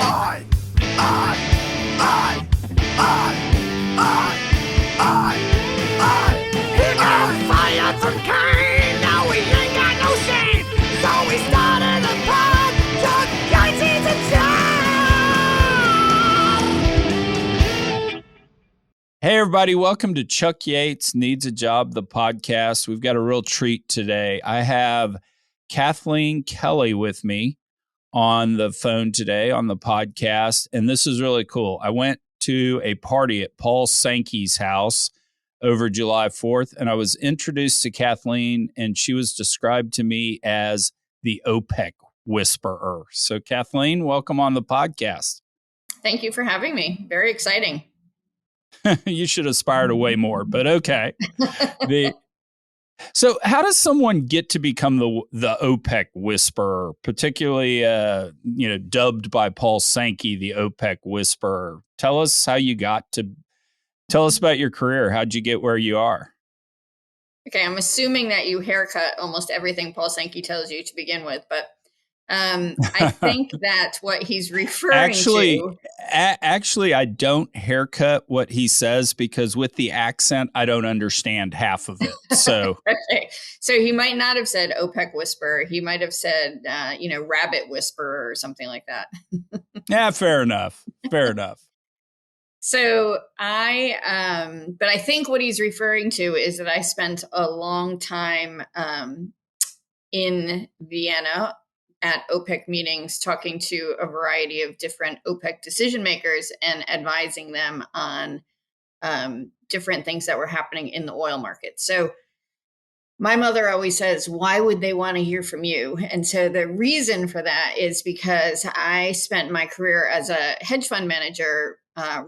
I, I, I, He got fired from Kane, now we ain't got no shame. So we started a pod, took Yates into town. Hey, everybody. Welcome to Chuck Yates Needs a Job, the podcast. We've got a real treat today. I have Kathleen Kelley with me on the phone today on the podcast, and this is really cool. I went to a party at Paul Sankey's house over July 4th, and I was introduced to Kathleen, and she was described to me as the OPEC whisperer. So, Kathleen, welcome on the podcast. Thank you for having me. Very exciting. You should aspire to way more, but okay. So how does someone get to become the OPEC whisperer, particularly, dubbed by Paul Sankey, the OPEC whisperer? Tell us how you tell us about your career. How'd you get where you are? Okay. I'm assuming that you haircut almost everything Paul Sankey tells you to begin with, but I think that what he's referring to... Actually, I don't haircut what he says because with the accent, I don't understand half of it. So, okay. So he might not have said OPEC whisperer. He might have said, rabbit whisperer or something like that. Yeah, fair enough. Fair enough. So but I think what he's referring to is that I spent a long time in Vienna at OPEC meetings, talking to a variety of different OPEC decision makers and advising them on different things that were happening in the oil market. So my mother always says, why would they want to hear from you? And so the reason for that is because I spent my career as a hedge fund manager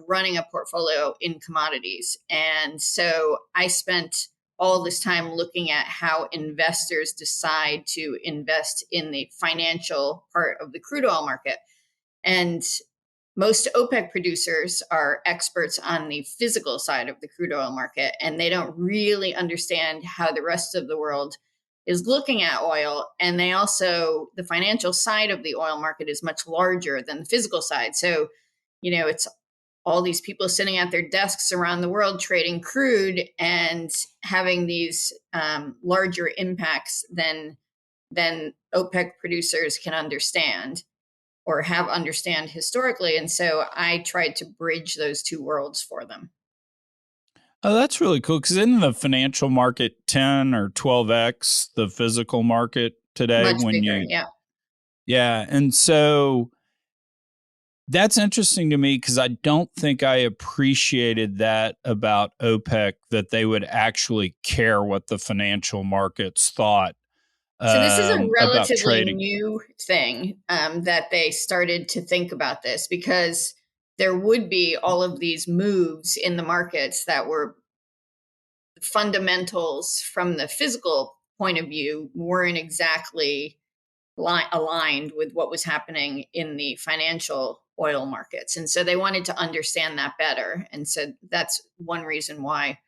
running a portfolio in commodities. And so I spent all this time looking at how investors decide to invest in the financial part of the crude oil market. And most OPEC producers are experts on the physical side of the crude oil market, and they don't really understand how the rest of the world is looking at oil. And the financial side of the oil market is much larger than the physical side. So, it's all these people sitting at their desks around the world trading crude and having these larger impacts than OPEC producers can understand or have understand historically. And so I tried to bridge those two worlds for them. Oh, that's really cool. Because isn't the financial market 10 or 12x the physical market today? Much bigger, yeah. Yeah. And so that's interesting to me because I don't think I appreciated that about OPEC, that they would actually care what the financial markets thought. So this is a relatively new thing that they started to think about this, because there would be all of these moves in the markets that were fundamentals from the physical point of view weren't exactly aligned with what was happening in the financial oil markets. And so they wanted to understand that better. And so that's one reason why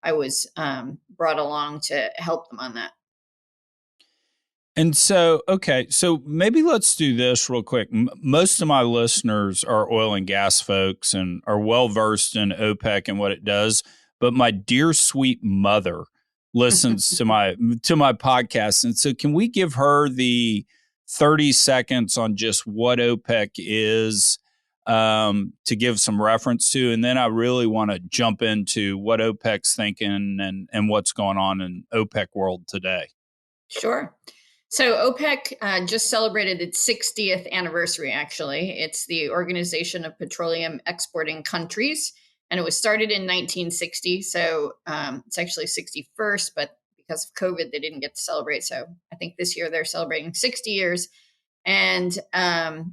I was brought along to help them on that. And so, okay, so maybe let's do this real quick. Most of my listeners are oil and gas folks and are well-versed in OPEC and what it does. But my dear sweet mother listens to my podcast. And so can we give her the 30 seconds on just what OPEC is to give some reference to? And then I really want to jump into what OPEC's thinking and what's going on in OPEC world today. Sure. So OPEC just celebrated its 60th anniversary, actually. It's the Organization of Petroleum Exporting Countries, and it was started in 1960. So it's actually 61st, but because of COVID, they didn't get to celebrate. So I think this year they're celebrating 60 years. And it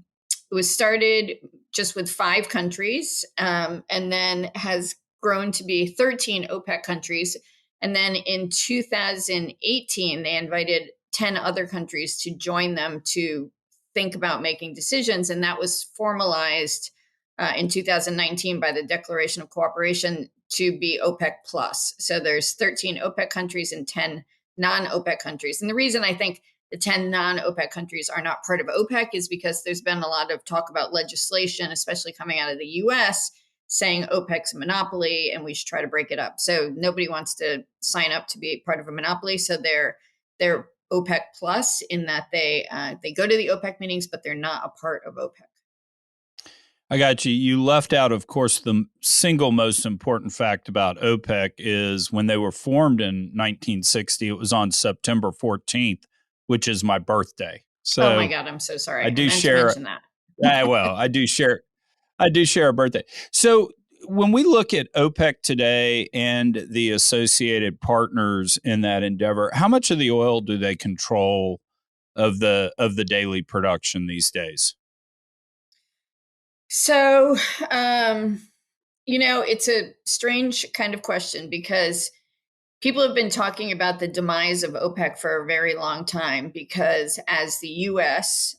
was started just with 5 countries and then has grown to be 13 OPEC countries. And then in 2018, they invited 10 other countries to join them to think about making decisions. And that was formalized in 2019 by the Declaration of Cooperation to be OPEC plus. So there's 13 OPEC countries and 10 non-OPEC countries. And the reason I think the 10 non-OPEC countries are not part of OPEC is because there's been a lot of talk about legislation, especially coming out of the US, saying OPEC's a monopoly and we should try to break it up. So nobody wants to sign up to be part of a monopoly. So they're OPEC plus in that they go to the OPEC meetings, but they're not a part of OPEC. I got you. You left out, of course, the single most important fact about OPEC is when they were formed in 1960, it was on September 14th, which is my birthday. So oh my God, I'm so sorry. I do meant share. to mention that. I do share. I do share a birthday. So when we look at OPEC today and the associated partners in that endeavor, how much of the oil do they control of the daily production these days? So, it's a strange kind of question because people have been talking about the demise of OPEC for a very long time because as the U.S.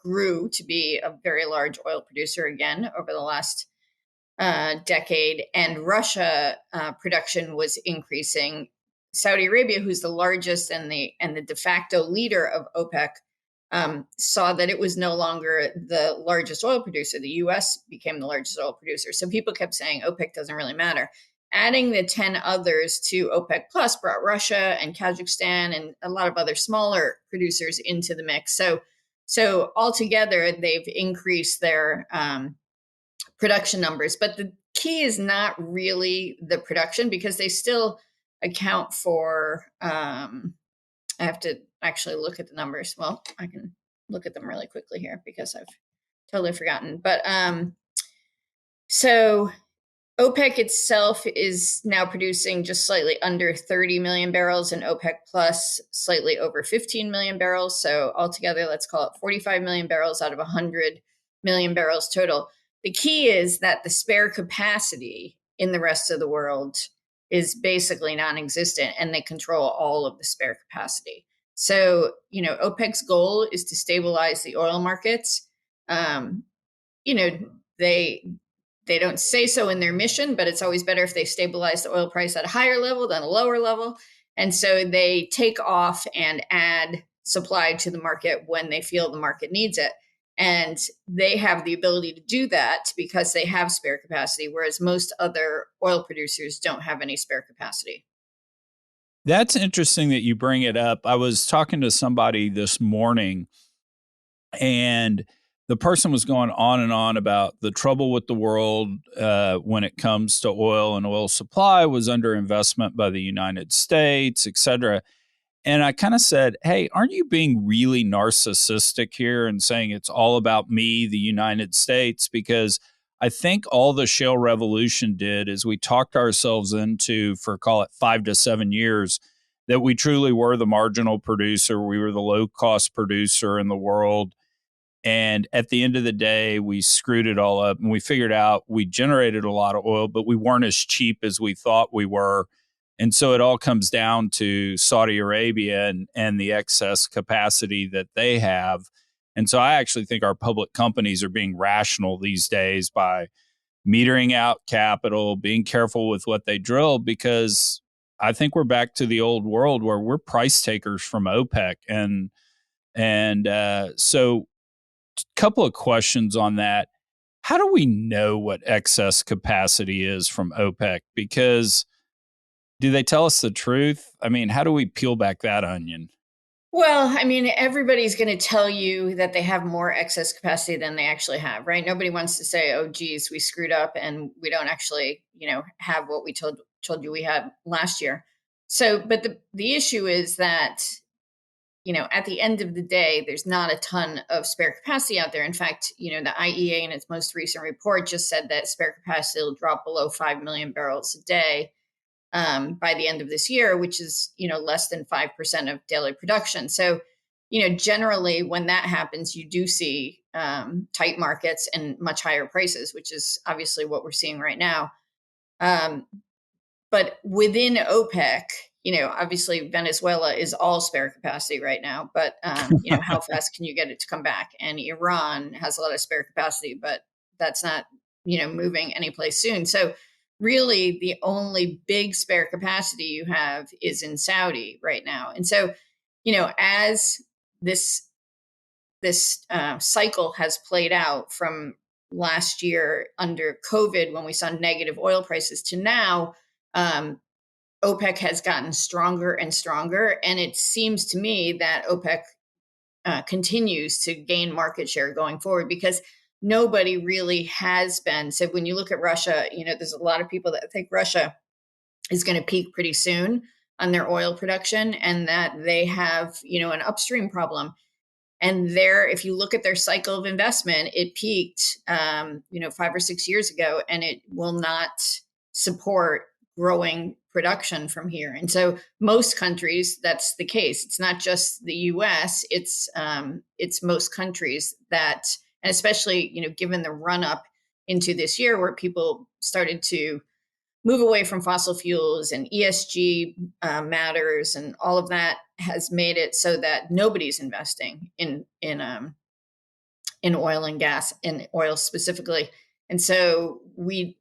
Grew to be a very large oil producer again over the last decade, and Russia production was increasing, Saudi Arabia, who's the largest and the de facto leader of OPEC, saw that it was no longer the largest oil producer. The U.S. became the largest oil producer. So people kept saying OPEC doesn't really matter. Adding the 10 others to OPEC Plus brought Russia and Kazakhstan and a lot of other smaller producers into the mix. So altogether, they've increased their production numbers. But the key is not really the production because they still account for I have to actually look at the numbers. Well, I can look at them really quickly here because I've totally forgotten. But so OPEC itself is now producing just slightly under 30 million barrels and OPEC Plus slightly over 15 million barrels. So altogether, let's call it 45 million barrels out of 100 million barrels total. The key is that the spare capacity in the rest of the world is basically non-existent and they control all of the spare capacity. So, OPEC's goal is to stabilize the oil markets. They don't say so in their mission, but it's always better if they stabilize the oil price at a higher level than a lower level. And so they take off and add supply to the market when they feel the market needs it. And they have the ability to do that because they have spare capacity, whereas most other oil producers don't have any spare capacity. That's interesting that you bring it up. I was talking to somebody this morning, and the person was going on and on about the trouble with the world when it comes to oil and oil supply was underinvestment by the United States, et cetera. And I kind of said, hey, aren't you being really narcissistic here and saying it's all about me, the United States? Because I think all the shale revolution did is we talked ourselves into, for call it 5 to 7 years, that we truly were the marginal producer. We were the low cost producer in the world. And at the end of the day, we screwed it all up and we figured out we generated a lot of oil, but we weren't as cheap as we thought we were. And so it all comes down to Saudi Arabia and the excess capacity that they have. And so I actually think our public companies are being rational these days by metering out capital, being careful with what they drill, because I think we're back to the old world where we're price takers from OPEC. So a couple of questions on that. How do we know what excess capacity is from OPEC? Because do they tell us the truth? I mean, how do we peel back that onion? Well, everybody's going to tell you that they have more excess capacity than they actually have, right? Nobody wants to say, oh, geez, we screwed up and we don't actually, have what we told you we had last year. So, but the issue is that, at the end of the day, there's not a ton of spare capacity out there. In fact, the IEA in its most recent report just said that spare capacity will drop below 5 million barrels a day by the end of this year, which is, less than 5% of daily production. So, generally when that happens, you do see tight markets and much higher prices, which is obviously what we're seeing right now. But within OPEC, obviously Venezuela is all spare capacity right now, but, how fast can you get it to come back? And Iran has a lot of spare capacity, but that's not, moving anyplace soon. So really the only big spare capacity you have is in Saudi right now. And so as this cycle has played out from last year under COVID, when we saw negative oil prices, to now, OPEC has gotten stronger and stronger. And it seems to me that OPEC continues to gain market share going forward, because nobody really has been. So when you look at Russia, there's a lot of people that think Russia is going to peak pretty soon on their oil production, and that they have, an upstream problem. And if you look at their cycle of investment, it peaked, 5 or 6 years ago, and it will not support growing production from here. And so most countries, that's the case. It's not just the U.S. It's most countries that, and especially, given the run up into this year where people started to move away from fossil fuels and ESG matters, and all of that has made it so that nobody's investing in oil and gas, in oil specifically. And so the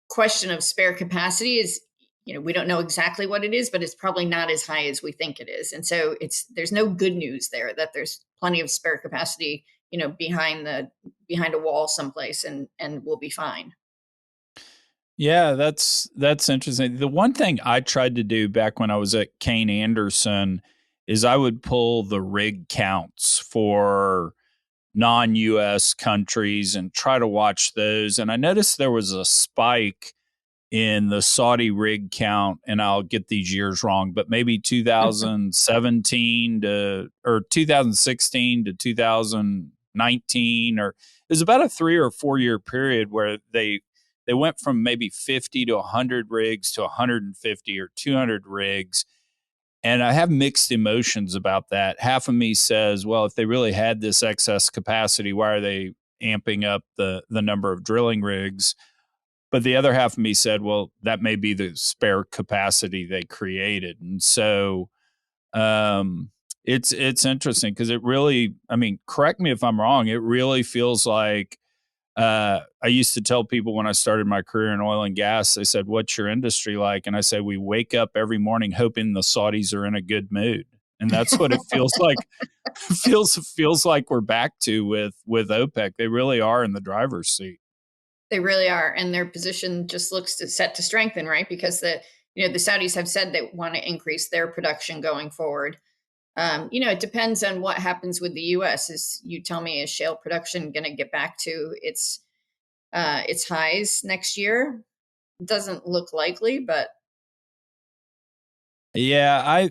question of spare capacity is, we don't know exactly what it is, but it's probably not as high as we think it is. And so there's no good news there that there's plenty of spare capacity, behind a wall someplace, and we'll be fine. Yeah, that's interesting. The one thing I tried to do back when I was at Kane Anderson is I would pull the rig counts for non-US countries and try to watch those. And I noticed there was a spike in the Saudi rig count, and I'll get these years wrong, but maybe 2017 or 2016 to 2019, or it was about a 3 or 4 year period where they went from maybe 50 to 100 rigs to 150 or 200 rigs. And I have mixed emotions about that. Half of me says, well, if they really had this excess capacity, why are they amping up the number of drilling rigs? But the other half of me said, well, that may be the spare capacity they created. And so it's interesting, because it really, correct me if I'm wrong, it really feels like, I used to tell people when I started my career in oil and gas, they said, what's your industry like? And I said, we wake up every morning hoping the Saudis are in a good mood. And that's what it feels like. feels like we're back to with OPEC. They really are in the driver's seat. They really are. And their position just looks set to strengthen, right? Because the Saudis have said they want to increase their production going forward. It depends on what happens with the U.S. As you tell me, is shale production going to get back to its highs next year? It doesn't look likely, but yeah,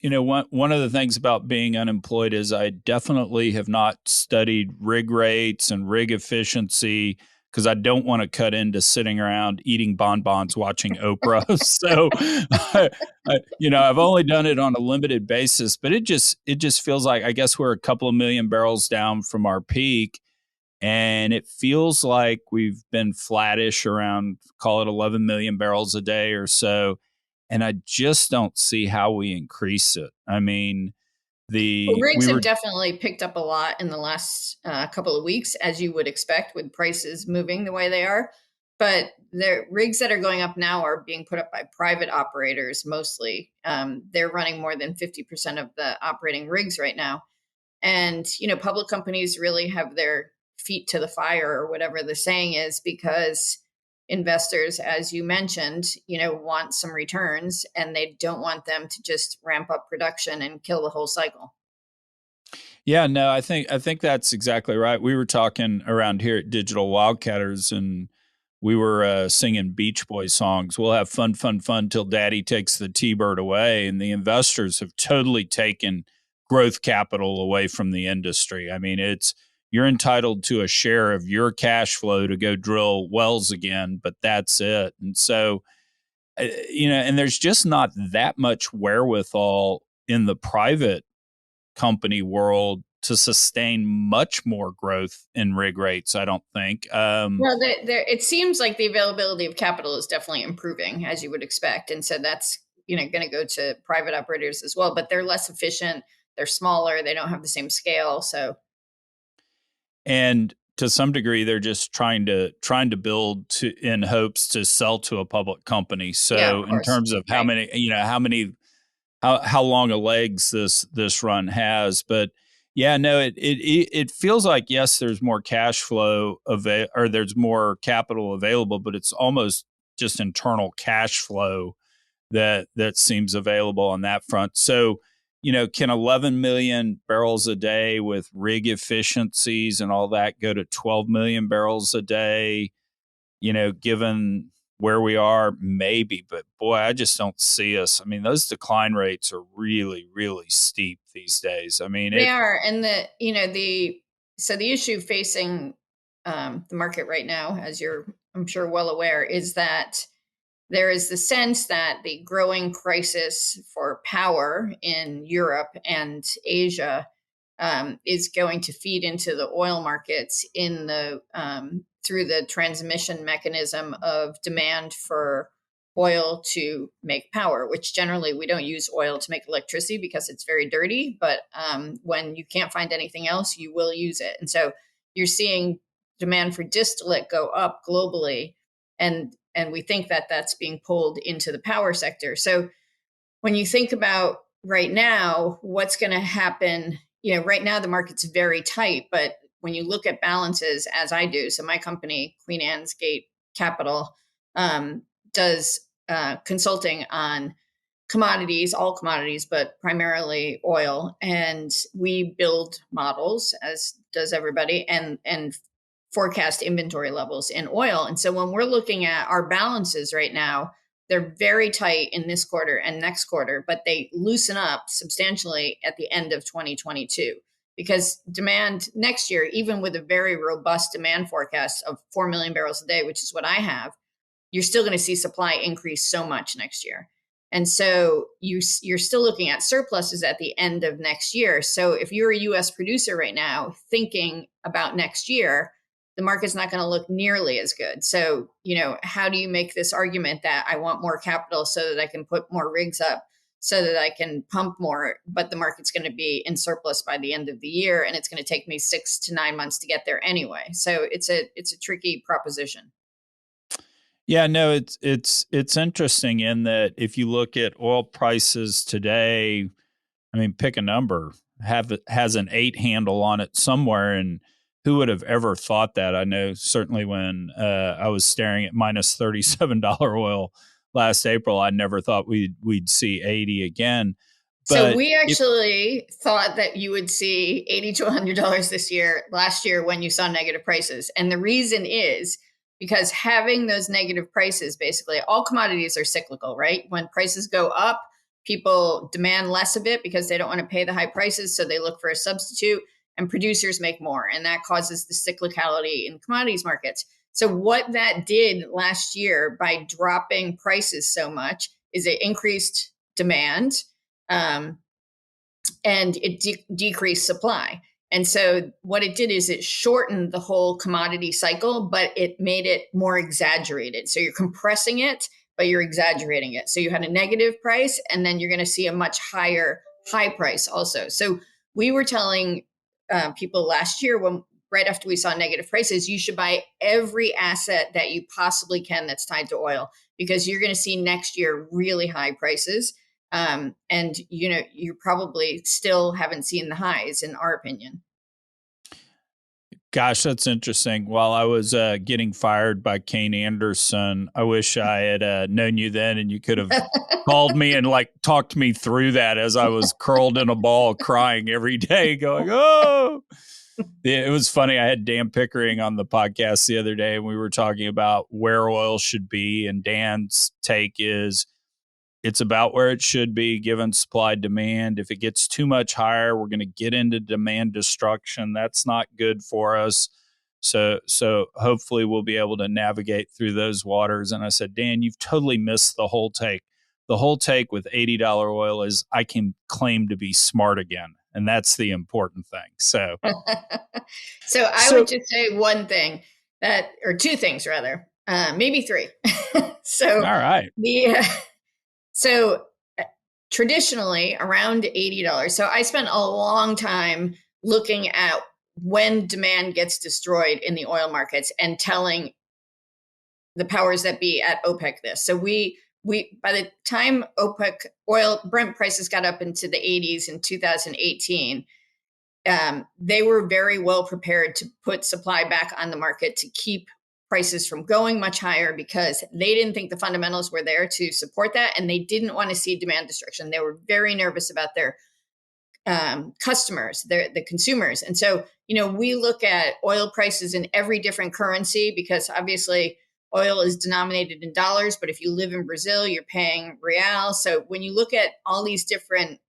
one of the things about being unemployed is I definitely have not studied rig rates and rig efficiency, because I don't want to cut into sitting around eating bonbons watching Oprah. So, I've only done it on a limited basis, but it just feels like, I guess we're a couple of million barrels down from our peak, and it feels like we've been flattish around, call it 11 million barrels a day or so. And I just don't see how we increase it. rigs have definitely picked up a lot in the last couple of weeks, as you would expect, with prices moving the way they are. But the rigs that are going up now are being put up by private operators mostly. They're running more than 50% of the operating rigs right now. And, public companies really have their feet to the fire, or whatever the saying is, because investors, as you mentioned, want some returns, and they don't want them to just ramp up production and kill the whole cycle. Yeah, no, I think that's exactly right. We were talking around here at Digital Wildcatters, and we were singing Beach Boys songs. We'll have fun, fun, fun till Daddy takes the T-bird away. And the investors have totally taken growth capital away from the industry. You're entitled to a share of your cash flow to go drill wells again, but that's it. And so, and there's just not that much wherewithal in the private company world to sustain much more growth in rig rates, I don't think. Well, it seems like the availability of capital is definitely improving, as you would expect. And so that's, going to go to private operators as well, but they're less efficient. They're smaller. They don't have the same scale. So. And to some degree, they're just trying to build in hopes to sell to a public company. So in terms of how many how long a legs this run has. But yeah, no, it feels like, yes, there's more cash flow or there's more capital available, but it's almost just internal cash flow that seems available on that front. So, can 11 million barrels a day with rig efficiencies and all that go to 12 million barrels a day? Given where we are, maybe, but boy, I just don't see us. I mean, those decline rates are really, really steep these days. I mean, they are, and the issue facing the market right now, as you're, I'm sure, well aware, is that there is the sense that the growing crisis for power in Europe and Asia is going to feed into the oil markets in the through the transmission mechanism of demand for oil to make power, which generally we don't use oil to make electricity because it's very dirty. But when you can't find anything else, you will use it. And so you're seeing demand for distillate go up globally. And we think that that's being pulled into the power sector. So when you think about right now, what's going to happen, right now the market's very tight, but when you look at balances, as I do, so my company, Queen Anne's Gate Capital, does consulting on commodities, all commodities, but primarily oil. And we build models, as does everybody, and forecast inventory levels in oil. And so when we're looking at our balances right now, they're very tight in this quarter and next quarter, but they loosen up substantially at the end of 2022. Because demand next year, even with a very robust demand forecast of 4 million barrels a day, which is what I have, you're still going to see supply increase so much next year. And so you're still looking at surpluses at the end of next year. So if you're a US producer right now thinking about next year, the market's not going to look nearly as good. So, how do you make this argument that I want more capital so that I can put more rigs up, so that I can pump more, but the market's going to be in surplus by the end of the year, and it's going to take me 6 to 9 months to get there anyway. So it's a tricky proposition. Yeah, no, it's interesting in that if you look at oil prices today, I mean, pick a number, has an 8 handle on it somewhere, and who would have ever thought that? I know certainly when I was staring at minus $37 oil last April, I never thought we'd see 80 again. But so we actually thought that you would see $80 to $100 last year when you saw negative prices. And the reason is because having those negative prices, basically all commodities are cyclical, right? When prices go up, people demand less of it because they don't want to pay the high prices. So they look for a substitute, and producers make more. And that causes the cyclicality in commodities markets. So what that did last year by dropping prices so much is it increased demand, and it decreased supply. And so what it did is it shortened the whole commodity cycle, but it made it more exaggerated. So you're compressing it, but you're exaggerating it. So you had a negative price, and then you're going to see a much high price also. So we were telling people last year, right after we saw negative prices, you should buy every asset that you possibly can that's tied to oil, because you're going to see next year really high prices. And you probably still haven't seen the highs, in our opinion. Gosh, that's interesting. While I was getting fired by Kane Anderson, I wish I had known you then, and you could have called me and talked me through that as I was curled in a ball crying every day going, oh. It was funny. I had Dan Pickering on the podcast the other day, and we were talking about where oil should be. And Dan's take is it's about where it should be given supply demand. If it gets too much higher, we're going to get into demand destruction. That's not good for us. So hopefully we'll be able to navigate through those waters. And I said, Dan, you've totally missed the whole take. The whole take with $80 oil is I can claim to be smart again. And that's the important thing. So I would just say one thing or two things rather, maybe three. All right. So traditionally around $80. So I spent a long time looking at when demand gets destroyed in the oil markets and telling the powers that be at OPEC this. So we by the time OPEC Brent prices got up into the 80s in 2018, they were very well prepared to put supply back on the market to keep prices from going much higher, because they didn't think the fundamentals were there to support that, and they didn't want to see demand destruction. They were very nervous about their customers, the consumers. And so, we look at oil prices in every different currency, because obviously oil is denominated in dollars, but if you live in Brazil, you're paying real. So when you look at all these different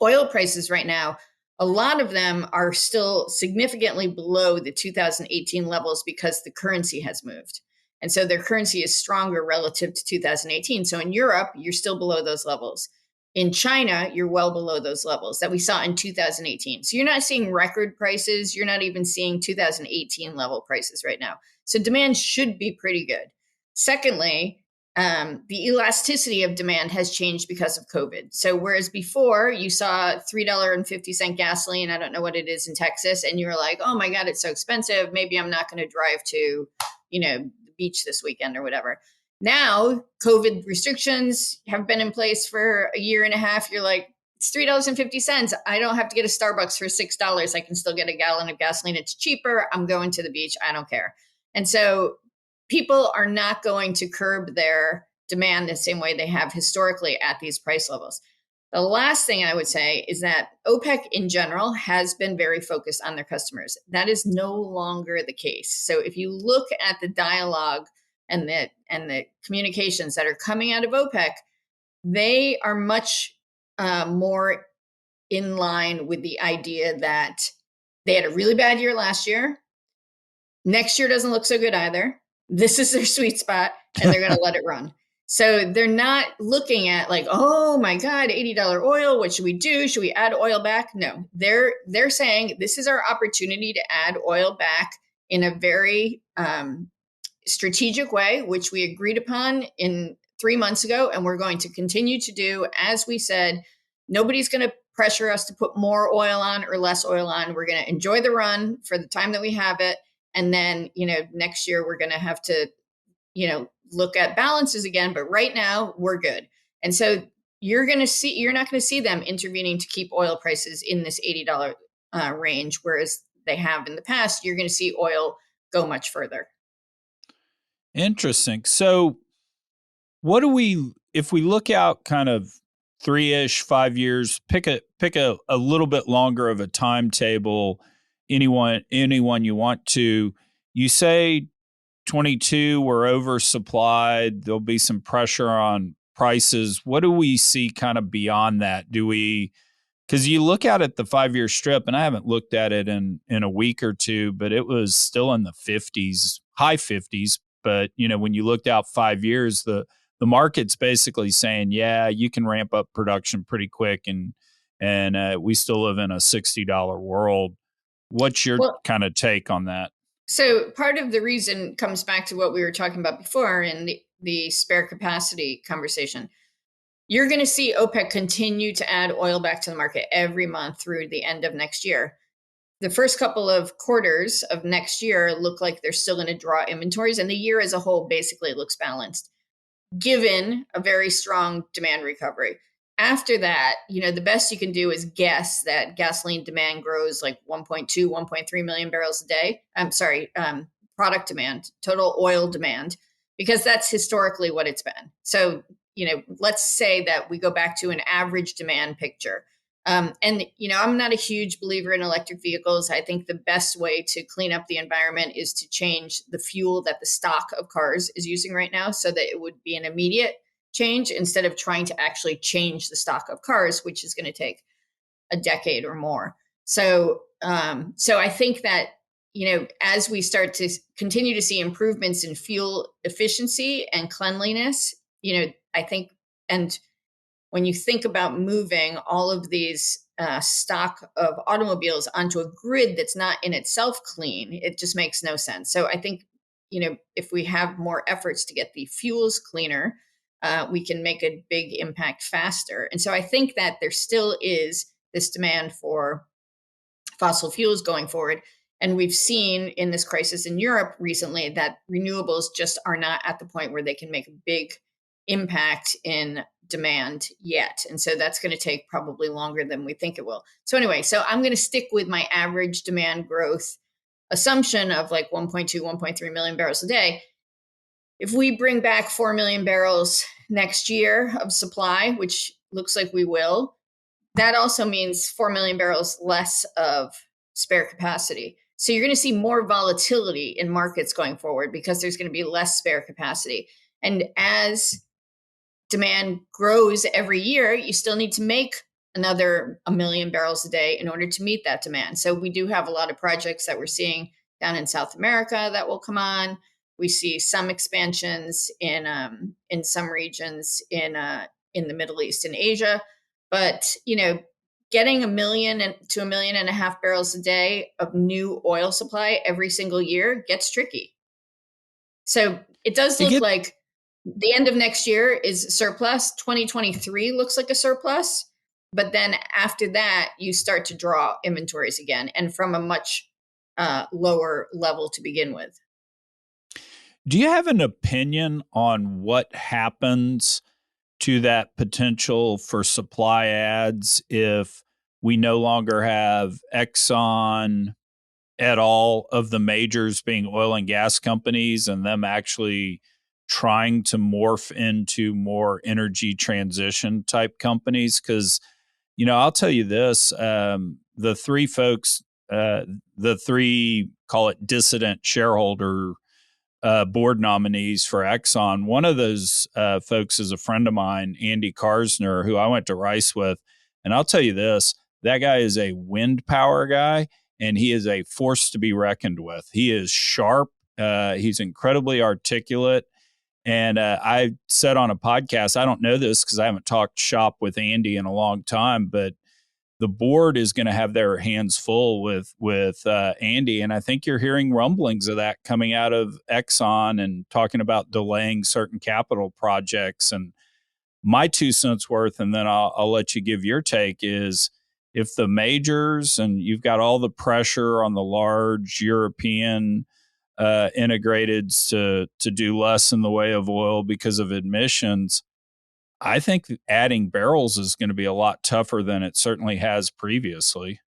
oil prices right now, a lot of them are still significantly below the 2018 levels because the currency has moved. And so their currency is stronger relative to 2018. So in Europe, you're still below those levels. In China, you're well below those levels that we saw in 2018. So you're not seeing record prices. You're not even seeing 2018 level prices right now. So demand should be pretty good. Secondly, the elasticity of demand has changed because of COVID. So whereas before you saw $3.50 gasoline, I don't know what it is in Texas, and you were like, oh my God, it's so expensive. Maybe I'm not going to drive to, the beach this weekend or whatever. Now, COVID restrictions have been in place for a year and a half. You're like, it's $3.50. I don't have to get a Starbucks for $6. I can still get a gallon of gasoline. It's cheaper. I'm going to the beach. I don't care. And so people are not going to curb their demand the same way they have historically at these price levels. The last thing I would say is that OPEC in general has been very focused on their customers. That is no longer the case. So if you look at the dialogue and the communications that are coming out of OPEC, they are much more in line with the idea that they had a really bad year last year. Next year doesn't look so good either. This is their sweet spot, and they're going to let it run. So they're not looking at like, oh my God, $80 oil. What should we do? Should we add oil back? No, they're saying this is our opportunity to add oil back in a very strategic way, which we agreed upon in 3 months ago, and we're going to continue to do. As we said, nobody's going to pressure us to put more oil on or less oil on. We're going to enjoy the run for the time that we have it. And then, next year we're going to have to, look at balances again. But right now we're good. And so you're not going to see them intervening to keep oil prices in this $80 range, whereas they have in the past. You're going to see oil go much further. Interesting. So if we look out kind of 3-ish, 5 years, pick a little bit longer of a timetable, anyone you want to, you say 22, we're oversupplied. There'll be some pressure on prices. What do we see kind of beyond that? Because you look at it, the 5-year strip, and I haven't looked at it in a week or two, but it was still in the 50s, high 50s. But, when you looked out 5 years, the market's basically saying, yeah, you can ramp up production pretty quick. And we still live in a $60 world. What's your kind of take on that? So part of the reason comes back to what we were talking about before in the spare capacity conversation. You're going to see OPEC continue to add oil back to the market every month through the end of next year. The first couple of quarters of next year look like they're still going to draw inventories, and the year as a whole basically looks balanced, given a very strong demand recovery. After that, the best you can do is guess that gasoline demand grows like 1.2, 1.3 million barrels a day. I'm sorry, product demand, total oil demand, because that's historically what it's been. So, let's say that we go back to an average demand picture. I'm not a huge believer in electric vehicles. I think the best way to clean up the environment is to change the fuel that the stock of cars is using right now, so that it would be an immediate change instead of trying to actually change the stock of cars, which is going to take a decade or more. So I think that, as we start to continue to see improvements in fuel efficiency and cleanliness, I think, and when you think about moving all of these stock of automobiles onto a grid that's not in itself clean, it just makes no sense. So I think, if we have more efforts to get the fuels cleaner, we can make a big impact faster. And so I think that there still is this demand for fossil fuels going forward. And we've seen in this crisis in Europe recently that renewables just are not at the point where they can make a big impact in demand yet. And so that's going to take probably longer than we think it will. So anyway, so I'm going to stick with my average demand growth assumption of like 1.2, 1.3 million barrels a day. If we bring back 4 million barrels next year of supply, which looks like we will, that also means 4 million barrels less of spare capacity. So you're going to see more volatility in markets going forward because there's going to be less spare capacity. And as demand grows every year, you still need to make another 1 million barrels a day in order to meet that demand. So we do have a lot of projects that we're seeing down in South America that will come on. We see some expansions in some regions in the Middle East and Asia. But, getting 1 million to 1.5 million barrels a day of new oil supply every single year gets tricky. So it does look like the end of next year is surplus. 2023 looks like a surplus. But then after that, you start to draw inventories again, and from a much lower level to begin with. Do you have an opinion on what happens to that potential for supply adds if we no longer have Exxon at all of the majors being oil and gas companies and them actually trying to morph into more energy transition type companies? Because, I'll tell you this, the three folks, the three, call it dissident shareholder board nominees for Exxon. One of those folks is a friend of mine, Andy Karsner, who I went to Rice with. And I'll tell you this, that guy is a wind power guy, and he is a force to be reckoned with. He is sharp. He's incredibly articulate. And I said on a podcast, I don't know this because I haven't talked shop with Andy in a long time, but the board is going to have their hands full with Andy. And I think you're hearing rumblings of that coming out of Exxon and talking about delaying certain capital projects. And my 2 cents worth, and then I'll let you give your take, is if the majors and you've got all the pressure on the large European integrateds to do less in the way of oil because of emissions, I think adding barrels is going to be a lot tougher than it certainly has previously.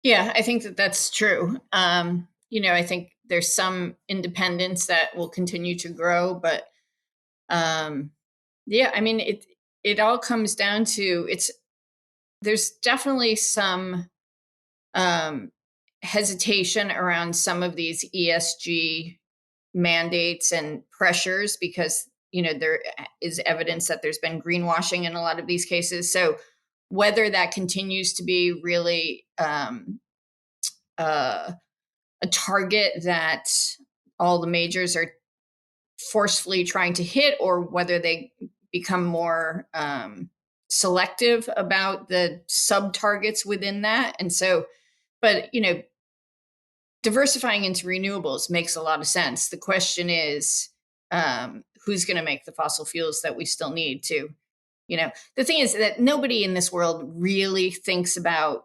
Yeah, I think that's true. I think there's some independence that will continue to grow, but it all comes down to there's definitely some hesitation around some of these ESG mandates and pressures because there is evidence that there's been greenwashing in a lot of these cases. So whether that continues to be really a target that all the majors are forcefully trying to hit, or whether they become more selective about the sub targets within that. And so, but diversifying into renewables makes a lot of sense. The question is, who's going to make the fossil fuels that we still need to, the thing is that nobody in this world really thinks about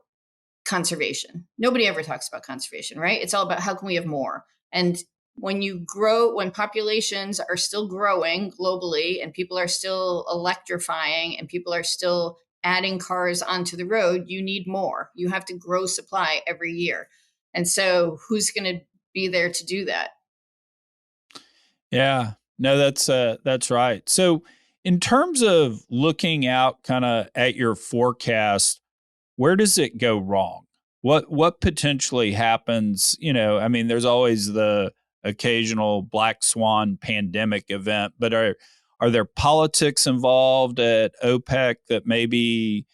conservation. Nobody ever talks about conservation, right? It's all about how can we have more? And when populations are still growing globally and people are still electrifying and people are still adding cars onto the road, you need more. You have to grow supply every year. And so who's going to be there to do that? Yeah, no, that's right. So in terms of looking out kind of at your forecast, where does it go wrong? What potentially happens? There's always the occasional black swan pandemic event, but are there politics involved at OPEC that maybe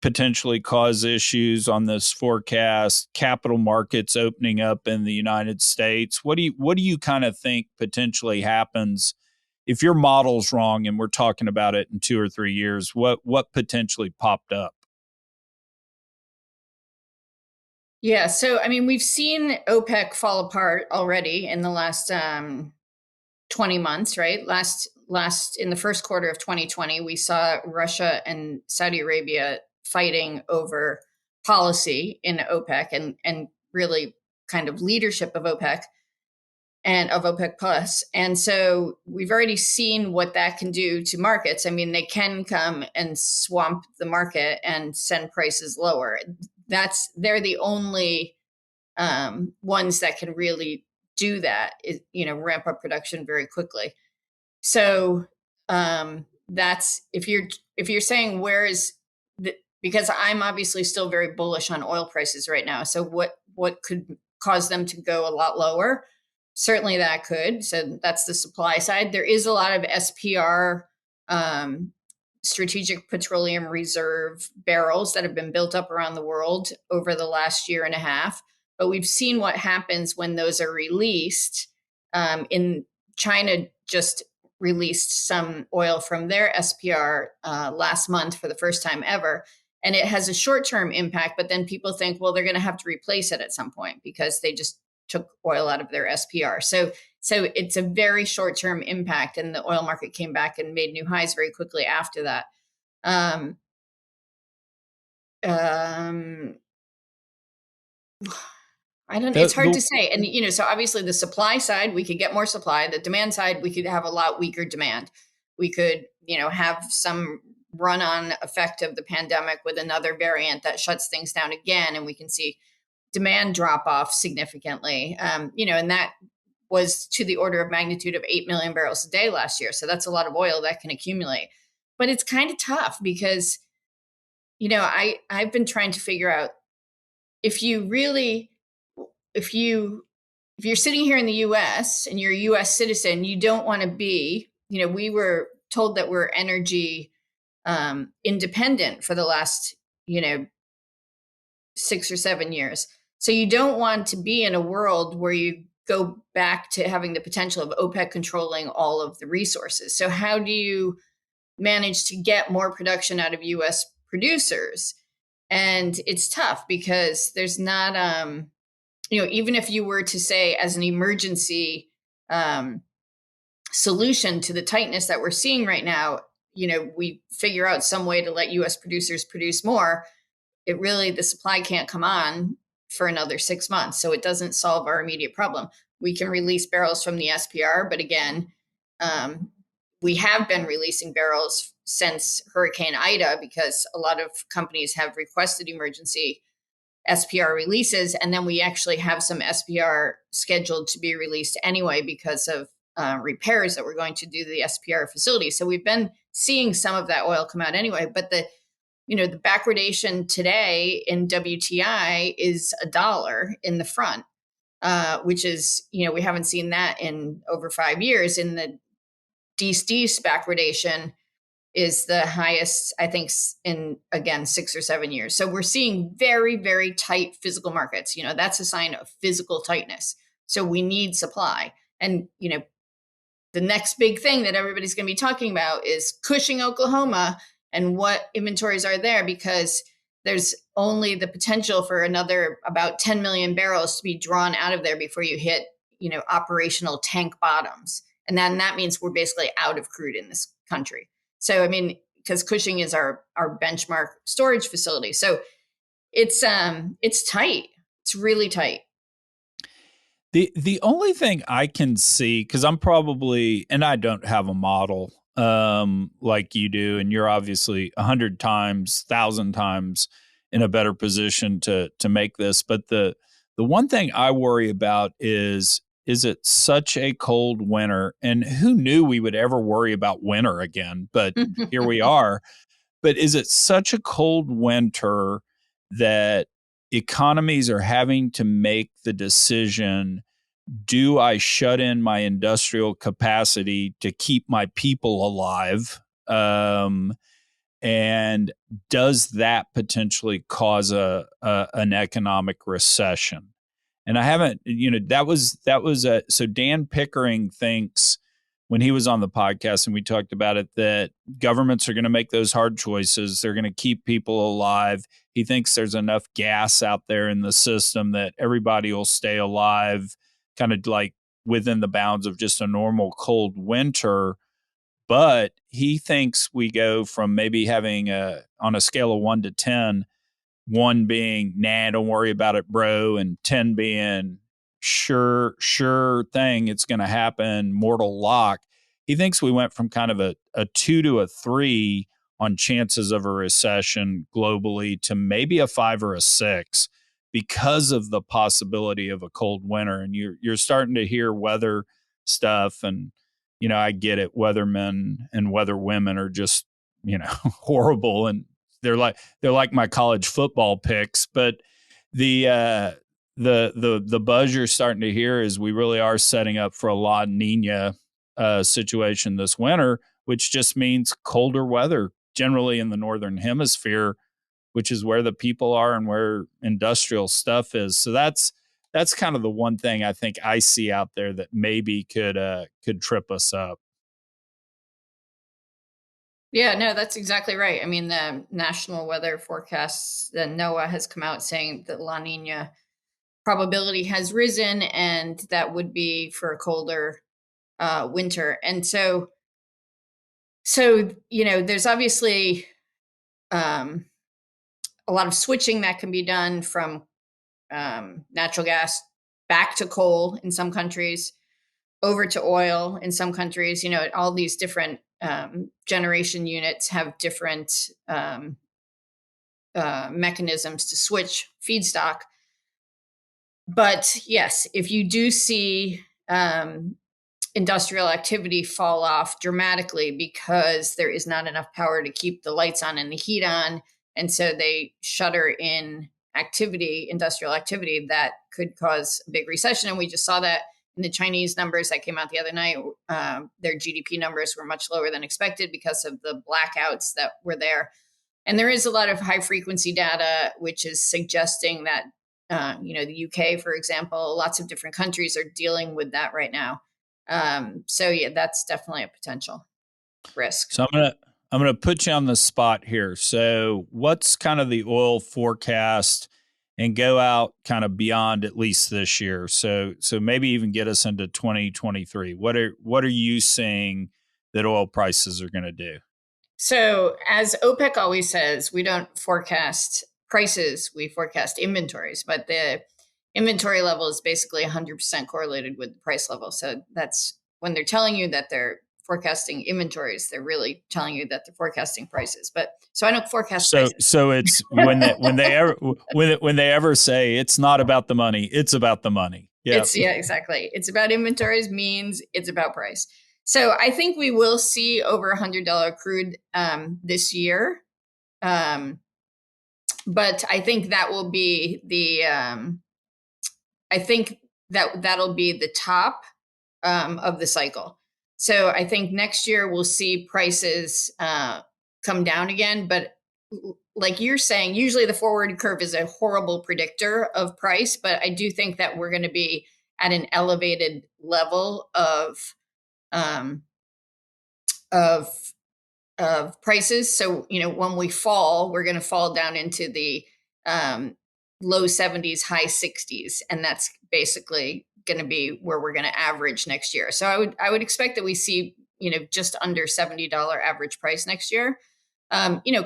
potentially cause issues on this forecast? Capital markets opening up in the United States. What do you kind of think potentially happens if your model's wrong and we're talking about it in 2 or 3 years? What potentially popped up? Yeah, so we've seen OPEC fall apart already in the last 20 months, right? Last in the first quarter of 2020, we saw Russia and Saudi Arabia fighting over policy in OPEC and really kind of leadership of OPEC. and of OPEC plus. And so we've already seen what that can do to markets. I mean, they can come and swamp the market and send prices lower. They're the only ones that can really do that, ramp up production very quickly. So that's if you're saying because I'm obviously still very bullish on oil prices right now. So what could cause them to go a lot lower? Certainly that could. So that's the supply side. There is a lot of SPR, Strategic Petroleum Reserve barrels that have been built up around the world over the last year and a half. But we've seen what happens when those are released. In China just released some oil from their SPR last month for the first time ever. And it has a short-term impact, but then people think, well, they're going to have to replace it at some point because they just took oil out of their SPR. So it's a very short-term impact, and the oil market came back and made new highs very quickly after that. I don't know. It's hard to say. And, so obviously the supply side, we could get more supply. The demand side, we could have a lot weaker demand. We could, have some run-on effect of the pandemic with another variant that shuts things down again. And we can see demand drop off significantly, and that was to the order of magnitude of 8 million barrels a day last year. So that's a lot of oil that can accumulate. But it's kind of tough because, I've been trying to figure out if you're sitting here in the US and you're a US citizen, you don't want to be, we were told that we're energy independent for the last, 6 or 7 years. So you don't want to be in a world where you go back to having the potential of OPEC controlling all of the resources. So how do you manage to get more production out of US producers? And it's tough because there's not, even if you were to say as an emergency solution to the tightness that we're seeing right now, we figure out some way to let US producers produce more. The supply can't come on for another 6 months. So it doesn't solve our immediate problem. We can release barrels from the SPR, but again, we have been releasing barrels since Hurricane Ida because a lot of companies have requested emergency SPR releases. And then we actually have some SPR scheduled to be released anyway because of repairs that we're going to do to the SPR facility. So we've been seeing some of that oil come out anyway, but the backwardation today in WTI is $1 in the front, which is, we haven't seen that in over 5 years. In the East backwardation is the highest, I think, in, again, 6 or 7 years. So we're seeing very, very tight physical markets. That's a sign of physical tightness. So we need supply. And, the next big thing that everybody's going to be talking about is Cushing, Oklahoma, and what inventories are there, because there's only the potential for another about 10 million barrels to be drawn out of there before you hit, operational tank bottoms. And then that means we're basically out of crude in this country. So, because Cushing is our benchmark storage facility. So it's tight. It's really tight. The only thing I can see, because I'm probably, and I don't have a model like you do, and you're obviously 100 times, 1,000 times in a better position to make this. But the one thing I worry about is it such a cold winter? And who knew we would ever worry about winter again? But here we are. But is it such a cold winter that economies are having to make the decision, do I shut in my industrial capacity to keep my people alive? And does that potentially cause an economic recession? And I haven't, so Dan Pickering thinks, when he was on the podcast and we talked about it, that governments are going to make those hard choices. They're going to keep people alive. He thinks there's enough gas out there in the system that everybody will stay alive, kind of like within the bounds of just a normal cold winter. But he thinks we go from maybe having on a scale of 1 to 10, 1 being, nah, don't worry about it, bro, and 10 being, sure thing, it's going to happen, mortal lock. He thinks we went from kind of a 2 to a 3 on chances of a recession globally to maybe a 5 or a 6 because of the possibility of a cold winter. And you're starting to hear weather stuff, and I get it. Weathermen and weather women are just horrible, and they're like my college football picks. But the buzz you're starting to hear is we really are setting up for a La Nina situation this winter, which just means colder weather generally in the northern hemisphere, which is where the people are and where industrial stuff is. So that's kind of the one thing I think I see out there that maybe could trip us up. Yeah, no, that's exactly right. I mean, the national weather forecasts, the NOAA has come out saying that La Nina probability has risen, and that would be for a colder winter. And so there's obviously a lot of switching that can be done from natural gas back to coal in some countries, over to oil in some countries. All these different generation units have different mechanisms to switch feedstock. But yes, if you do see industrial activity fall off dramatically because there is not enough power to keep the lights on and the heat on, and so they shutter in industrial activity, that could cause a big recession. And we just saw that in the Chinese numbers that came out the other night. Their GDP numbers were much lower than expected because of the blackouts that were there. And there is a lot of high frequency data, which is suggesting that, the UK, for example, lots of different countries are dealing with that right now. So yeah, that's definitely a potential risk. So I'm gonna put you on the spot here. So what's kind of the oil forecast, and go out kind of beyond at least this year? So maybe even get us into 2023. What are you seeing that oil prices are going to do? So as OPEC always says, we don't forecast prices, we forecast inventories, but the inventory level is basically 100% correlated with the price level. So that's when they're telling you that they're forecasting inventories, they're really telling you that they're forecasting prices. But so I don't forecast prices. So it's when they ever say it's not about the money, it's about the money. Yeah, exactly. It's about inventories means it's about price. So I think we will see over $100 crude this year. But I think that will be that'll be the top of the cycle. So I think next year we'll see prices come down again. But like you're saying, usually the forward curve is a horrible predictor of price. But I do think that we're going to be at an elevated level of prices. So, when we fall, we're going to fall down into the low 70s, high 60s. And that's basically going to be where we're going to average next year. So I would expect that we see, just under $70 average price next year.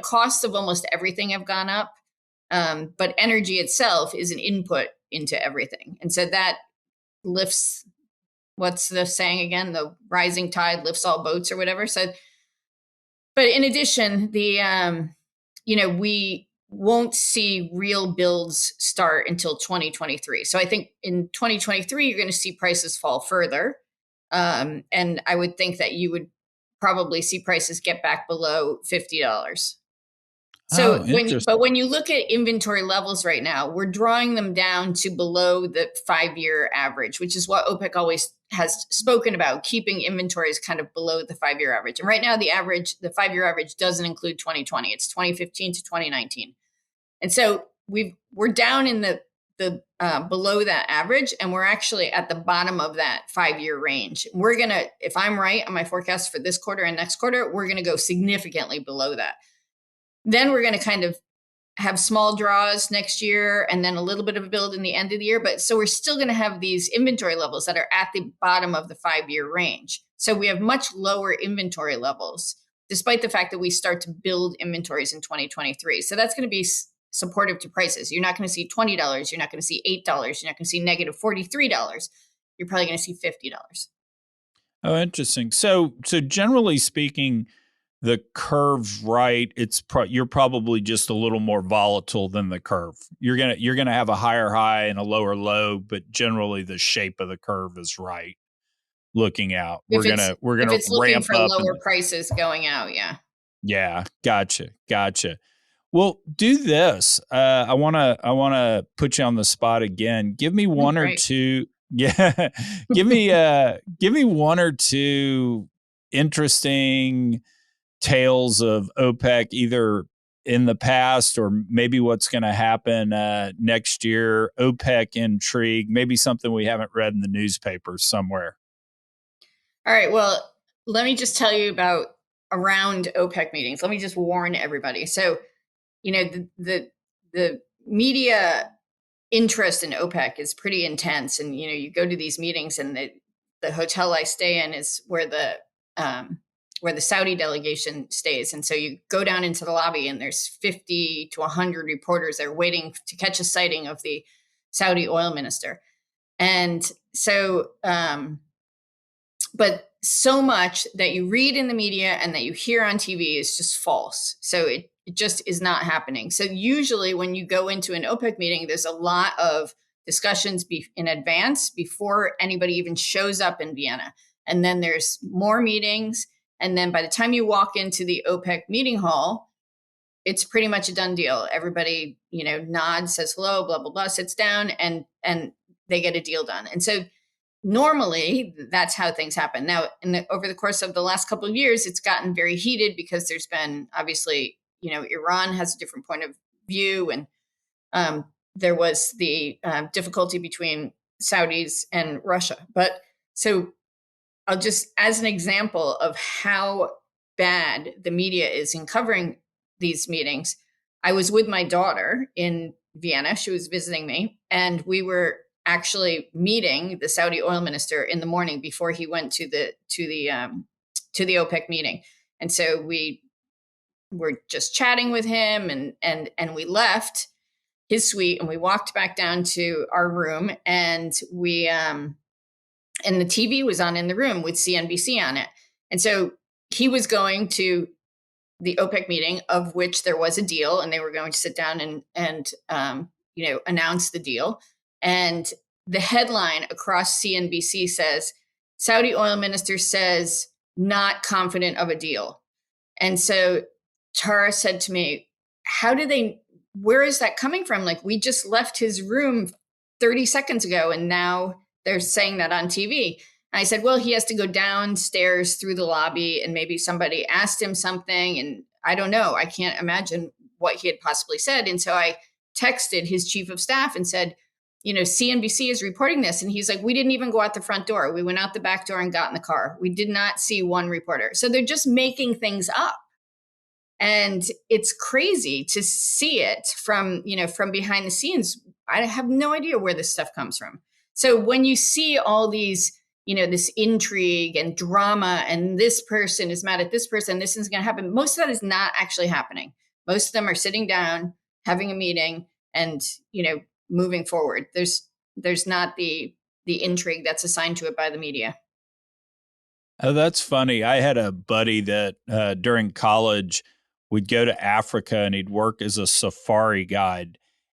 Costs of almost everything have gone up. But energy itself is an input into everything. And so that lifts, what's the saying again? The rising tide lifts all boats or whatever. So, but in addition, we won't see real builds start until 2023. So I think in 2023, you're going to see prices fall further. And I would think that you would probably see prices get back below $50. So when you look at inventory levels right now, we're drawing them down to below the 5-year average, which is what OPEC always has spoken about, keeping inventories kind of below the 5-year average. And right now, the 5-year average doesn't include 2020. It's 2015 to 2019. And so we're down in the below that average, and we're actually at the bottom of that 5-year range. We're going to, if I'm right on my forecast for this quarter and next quarter, we're going to go significantly below that. Then we're going to kind of have small draws next year and then a little bit of a build in the end of the year. But so we're still going to have these inventory levels that are at the bottom of the 5-year range. So we have much lower inventory levels, despite the fact that we start to build inventories in 2023. So that's going to be supportive to prices. You're not going to see $20. You're not going to see $8. You're not going to see negative $43. You're probably going to see $50. Oh, interesting. So generally speaking, the curve's right. You're probably just a little more volatile than the curve. You're gonna have a higher high and a lower low, but generally the shape of the curve is right. Looking out, we're gonna if it's looking ramp for up lower prices going out. Yeah. Yeah, gotcha. Well, do this. I wanna put you on the spot again. Give me one or Great. two. Yeah, give me one or two interesting tales of OPEC, either in the past or maybe what's going to happen next year. OPEC intrigue, maybe something we haven't read in the newspapers somewhere. All right. Well, let me just tell you about around OPEC meetings. Let me just warn everybody. So, the media interest in OPEC is pretty intense, and you go to these meetings, and the hotel I stay in is where the Saudi delegation stays, and so you go down into the lobby, and there's 50 to 100 reporters there waiting to catch a sighting of the Saudi oil minister, and so. But so much that you read in the media and that you hear on TV is just false. So it just is not happening. So usually when you go into an OPEC meeting, there's a lot of discussions in advance before anybody even shows up in Vienna. And then there's more meetings. And then by the time you walk into the OPEC meeting hall, it's pretty much a done deal. Everybody, nods, says hello, blah, blah, blah, sits down, and they get a deal done. And so normally that's how things happen. Now, over the course of the last couple of years, it's gotten very heated because there's been, obviously, Iran has a different point of view, and there was the difficulty between Saudis and Russia. But so I'll just, as an example of how bad the media is in covering these meetings, I was with my daughter in Vienna. She was visiting me, and we were actually meeting the Saudi oil minister in the morning before he went to the OPEC meeting. And so we were just chatting with him, and we left his suite and we walked back down to our room, and we and the TV was on in the room with CNBC on it. And so he was going to the OPEC meeting, of which there was a deal, and they were going to sit down and announce the deal. And the headline across CNBC says, Saudi oil minister says not confident of a deal. And so Tara said to me, where is that coming from? Like, we just left his room 30 seconds ago, and now they're saying that on TV. And I said, well, he has to go downstairs through the lobby, and maybe somebody asked him something, and I don't know. I can't imagine what he had possibly said. And so I texted his chief of staff and said, CNBC is reporting this. And he's like, we didn't even go out the front door. We went out the back door and got in the car. We did not see one reporter. So they're just making things up. And it's crazy to see it from behind the scenes. I have no idea where this stuff comes from. So when you see all these, this intrigue and drama, and this person is mad at this person, this is going to happen, most of that is not actually happening. Most of them are sitting down, having a meeting, and, moving forward. There's not the intrigue that's assigned to it by the media. Oh, that's funny. I had a buddy that during college would go to Africa, and he'd work as a safari guide.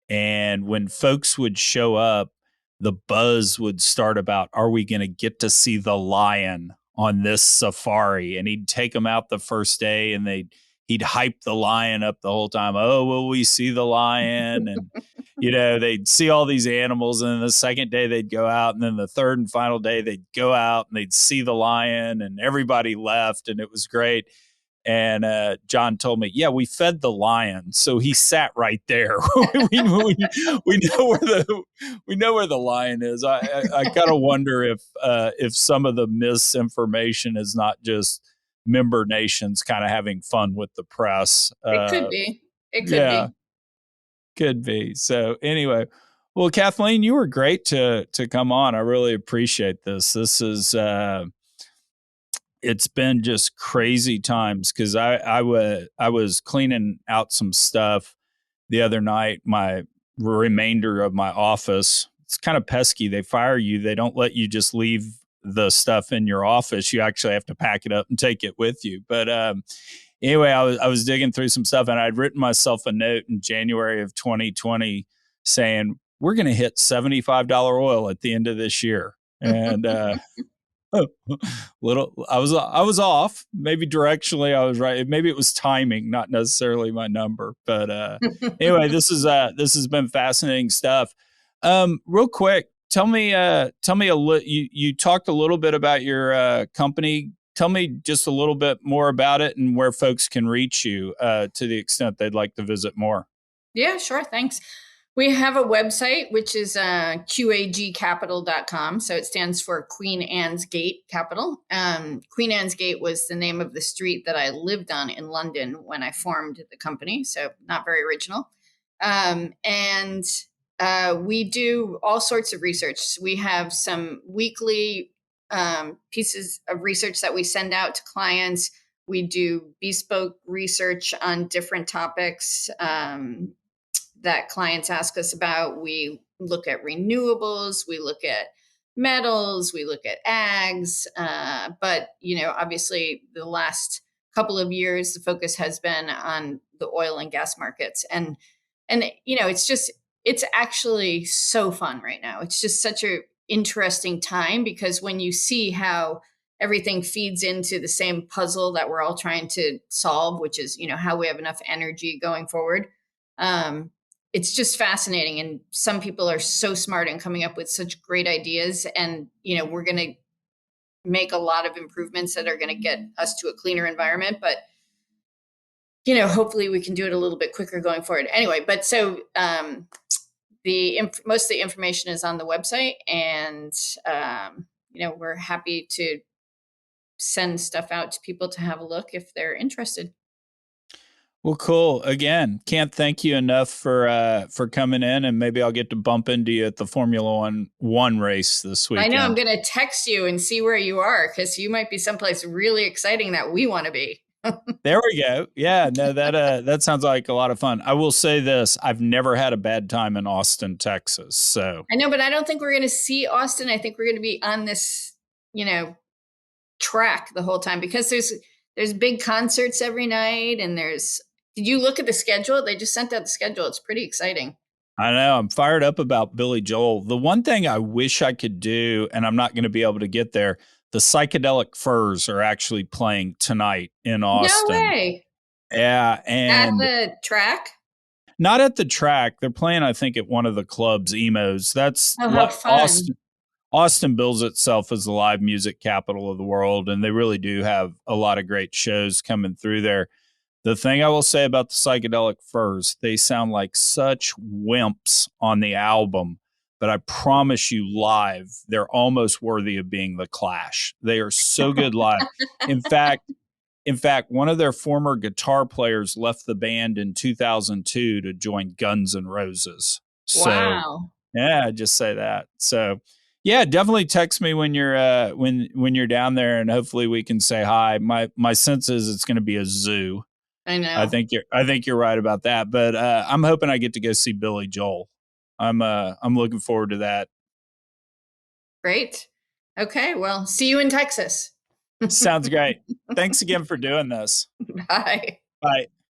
And when folks would show up, the buzz would start about, are we going to get to see the lion on this safari? And he'd take them out the first day, and he'd hype the lion up the whole time. Oh, will we see the lion? And, they'd see all these animals. And then the second day they'd go out. And then the third and final day they'd go out and they'd see the lion, and everybody left, and it was great. And John told me, yeah, we fed the lion, so he sat right there. we know where the lion is. I kind of wonder if some of the misinformation is not just member nations kind of having fun with the press. It could be. Be. Could be. So anyway, well, Kathleen, you were great to come on. I really appreciate this. This is. It's been just crazy times, because I was cleaning out some stuff the other night, my remainder of my office. It's kind of pesky. They fire you. They don't let you just leave the stuff in your office. You actually have to pack it up and take it with you. But anyway, I was digging through some stuff, and I'd written myself a note in January of 2020 saying we're going to hit $75 oil at the end of this year. And I was off. Maybe directionally I was right. Maybe it was timing, not necessarily my number. But anyway, this has been fascinating stuff. Real quick, tell me you talked a little bit about your company. Tell me just a little bit more about it and where folks can reach you to the extent they'd like to visit more. Yeah, sure. Thanks. We have a website, which is qagcapital.com. So it stands for Queen Anne's Gate Capital. Queen Anne's Gate was the name of the street that I lived on in London when I formed the company. So not very original. And we do all sorts of research. We have some weekly pieces of research that we send out to clients. We do bespoke research on different topics that clients ask us about. We look at renewables, we look at metals, we look at ags. But, obviously the last couple of years, the focus has been on the oil and gas markets. And it's actually so fun right now. It's just such an interesting time because when you see how everything feeds into the same puzzle that we're all trying to solve, which is, how we have enough energy going forward. It's just fascinating. And some people are so smart and coming up with such great ideas. And, we're going to make a lot of improvements that are going to get us to a cleaner environment. But, hopefully we can do it a little bit quicker going forward. Anyway, but so most of the information is on the website. And, we're happy to send stuff out to people to have a look if they're interested. Well, cool. Again, can't thank you enough for coming in, and maybe I'll get to bump into you at the Formula One race this weekend. I know. I'm going to text you and see where you are because you might be someplace really exciting that we want to be. There we go. Yeah, no, that sounds like a lot of fun. I will say this: I've never had a bad time in Austin, Texas. So I know, but I don't think we're going to see Austin. I think we're going to be on this, track the whole time because there's big concerts every night, and did you look at the schedule? They just sent out the schedule. It's pretty exciting. I know. I'm fired up about Billy Joel. The one thing I wish I could do, and I'm not going to be able to get there, the Psychedelic Furs are actually playing tonight in Austin. No way. Yeah. And at the track? Not at the track. They're playing, I think, at one of the clubs, Emos. That's how fun. Austin bills itself as the live music capital of the world, and they really do have a lot of great shows coming through there. The thing I will say about the Psychedelic Furs, they sound like such wimps on the album, but I promise you live, they're almost worthy of being the Clash. They are so good live. In fact, one of their former guitar players left the band in 2002 to join Guns N' Roses. So, wow. Yeah, just say that. So, yeah, definitely text me when you're when you're down there, and hopefully we can say hi. My sense is it's going to be a zoo. I know. I think you're right about that. But I'm hoping I get to go see Billy Joel. I'm looking forward to that. Great. Okay. Well, see you in Texas. Sounds great. Thanks again for doing this. Bye. Bye.